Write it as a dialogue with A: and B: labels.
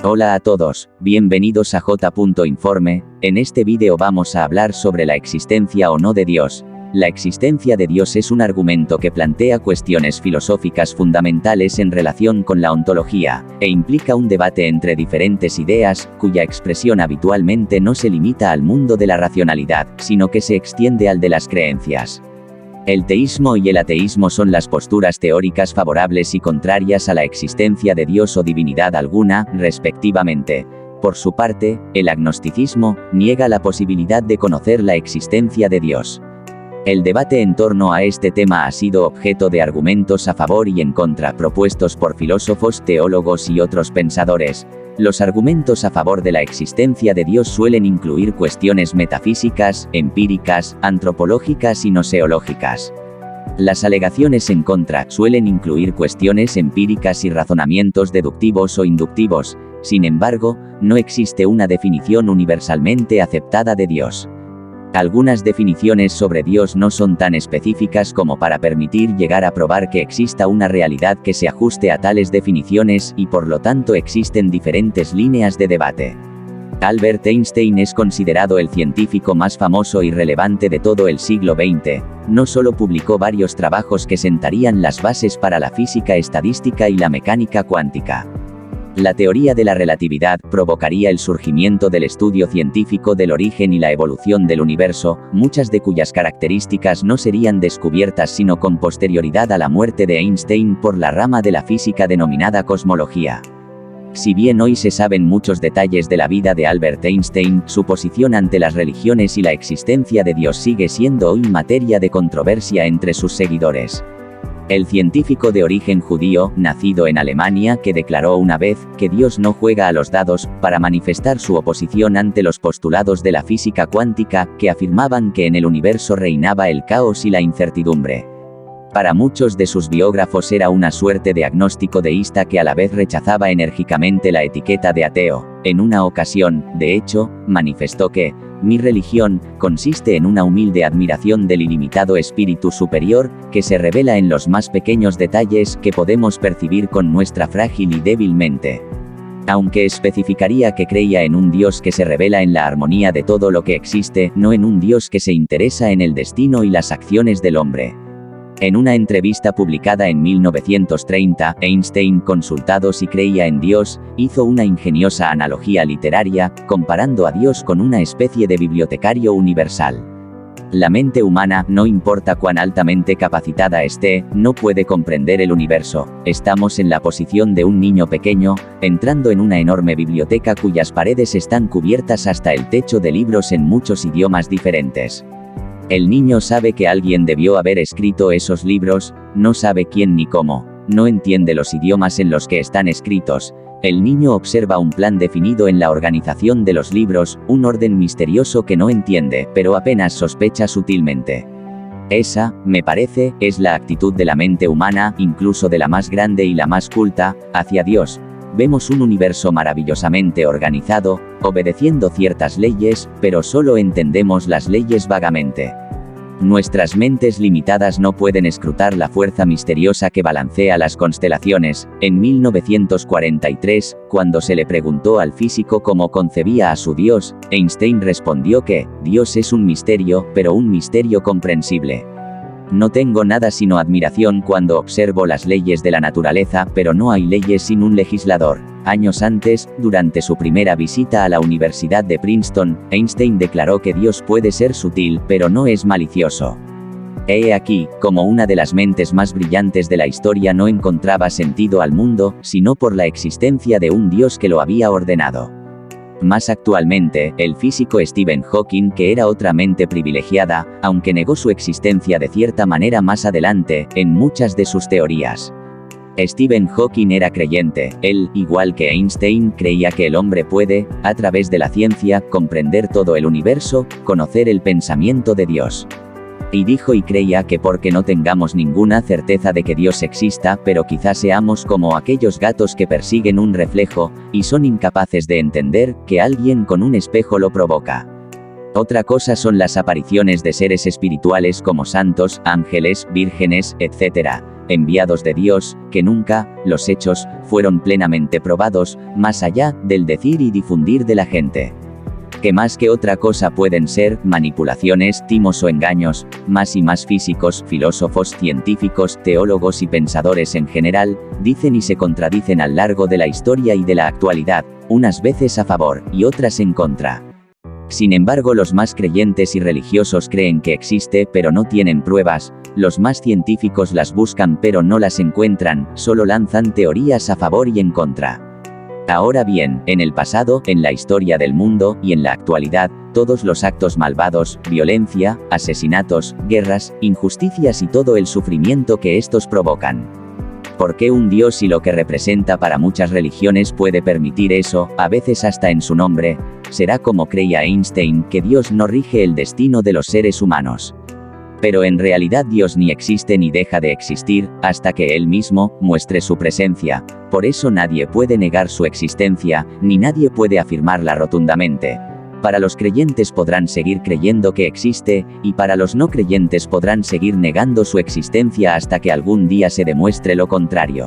A: Hola a todos, bienvenidos a J.Informe. En este vídeo vamos a hablar sobre la existencia o no de Dios. La existencia de Dios es un argumento que plantea cuestiones filosóficas fundamentales en relación con la ontología, e implica un debate entre diferentes ideas, cuya expresión habitualmente no se limita al mundo de la racionalidad, sino que se extiende al de las creencias. El teísmo y el ateísmo son las posturas teóricas favorables y contrarias a la existencia de Dios o divinidad alguna, respectivamente. Por su parte, el agnosticismo niega la posibilidad de conocer la existencia de Dios. El debate en torno a este tema ha sido objeto de argumentos a favor y en contra propuestos por filósofos, teólogos y otros pensadores. Los argumentos a favor de la existencia de Dios suelen incluir cuestiones metafísicas, empíricas, antropológicas y gnoseológicas. Las alegaciones en contra suelen incluir cuestiones empíricas y razonamientos deductivos o inductivos. Sin embargo, no existe una definición universalmente aceptada de Dios. Algunas definiciones sobre Dios no son tan específicas como para permitir llegar a probar que exista una realidad que se ajuste a tales definiciones y por lo tanto existen diferentes líneas de debate. Albert Einstein es considerado el científico más famoso y relevante de todo el siglo XX. No solo publicó varios trabajos que sentarían las bases para la física estadística y la mecánica cuántica. La teoría de la relatividad provocaría el surgimiento del estudio científico del origen y la evolución del universo, muchas de cuyas características no serían descubiertas sino con posterioridad a la muerte de Einstein por la rama de la física denominada cosmología. Si bien hoy se saben muchos detalles de la vida de Albert Einstein, su posición ante las religiones y la existencia de Dios sigue siendo hoy materia de controversia entre sus seguidores. El científico de origen judío, nacido en Alemania, que declaró una vez que Dios no juega a los dados, para manifestar su oposición ante los postulados de la física cuántica, que afirmaban que en el universo reinaba el caos y la incertidumbre. Para muchos de sus biógrafos era una suerte de agnóstico deísta que a la vez rechazaba enérgicamente la etiqueta de ateo. En una ocasión, de hecho, manifestó que «Mi religión consiste en una humilde admiración del ilimitado espíritu superior, que se revela en los más pequeños detalles que podemos percibir con nuestra frágil y débil mente». Aunque especificaría que creía en un Dios que se revela en la armonía de todo lo que existe, no en un Dios que se interesa en el destino y las acciones del hombre. En una entrevista publicada en 1930, Einstein, consultado si creía en Dios, hizo una ingeniosa analogía literaria, comparando a Dios con una especie de bibliotecario universal. La mente humana, no importa cuán altamente capacitada esté, no puede comprender el universo. Estamos en la posición de un niño pequeño, entrando en una enorme biblioteca cuyas paredes están cubiertas hasta el techo de libros en muchos idiomas diferentes. El niño sabe que alguien debió haber escrito esos libros, no sabe quién ni cómo, no entiende los idiomas en los que están escritos. El niño observa un plan definido en la organización de los libros, un orden misterioso que no entiende, pero apenas sospecha sutilmente. Esa, me parece, es la actitud de la mente humana, incluso de la más grande y la más culta, hacia Dios. Vemos un universo maravillosamente organizado, obedeciendo ciertas leyes, pero solo entendemos las leyes vagamente. Nuestras mentes limitadas no pueden escrutar la fuerza misteriosa que balancea las constelaciones. En 1943, cuando se le preguntó al físico cómo concebía a su Dios, Einstein respondió que Dios es un misterio, pero un misterio comprensible. No tengo nada sino admiración cuando observo las leyes de la naturaleza, pero no hay leyes sin un legislador. Años antes, durante su primera visita a la Universidad de Princeton, Einstein declaró que Dios puede ser sutil, pero no es malicioso. He aquí, como una de las mentes más brillantes de la historia no encontraba sentido al mundo, sino por la existencia de un Dios que lo había ordenado. Más actualmente, el físico Stephen Hawking, que era otra mente privilegiada, aunque negó su existencia de cierta manera más adelante, en muchas de sus teorías. Stephen Hawking era creyente, él, igual que Einstein, creía que el hombre puede, a través de la ciencia, comprender todo el universo, conocer el pensamiento de Dios. Y dijo y creía que porque no tengamos ninguna certeza de que Dios exista, pero quizás seamos como aquellos gatos que persiguen un reflejo, y son incapaces de entender que alguien con un espejo lo provoca. Otra cosa son las apariciones de seres espirituales como santos, ángeles, vírgenes, etc. enviados de Dios, que nunca, los hechos, fueron plenamente probados, más allá del decir y difundir de la gente. Que más que otra cosa pueden ser manipulaciones, timos o engaños, más y más físicos, filósofos, científicos, teólogos y pensadores en general, dicen y se contradicen a lo largo de la historia y de la actualidad, unas veces a favor y otras en contra. Sin embargo, los más creyentes y religiosos creen que existe pero no tienen pruebas, los más científicos las buscan pero no las encuentran, solo lanzan teorías a favor y en contra. Ahora bien, en el pasado, en la historia del mundo, y en la actualidad, todos los actos malvados, violencia, asesinatos, guerras, injusticias y todo el sufrimiento que estos provocan. ¿Por qué un Dios y lo que representa para muchas religiones puede permitir eso, a veces hasta en su nombre? Será como creía Einstein, que Dios no rige el destino de los seres humanos. Pero en realidad Dios ni existe ni deja de existir, hasta que Él mismo muestre su presencia. Por eso nadie puede negar su existencia, ni nadie puede afirmarla rotundamente. Para los creyentes podrán seguir creyendo que existe, y para los no creyentes podrán seguir negando su existencia hasta que algún día se demuestre lo contrario.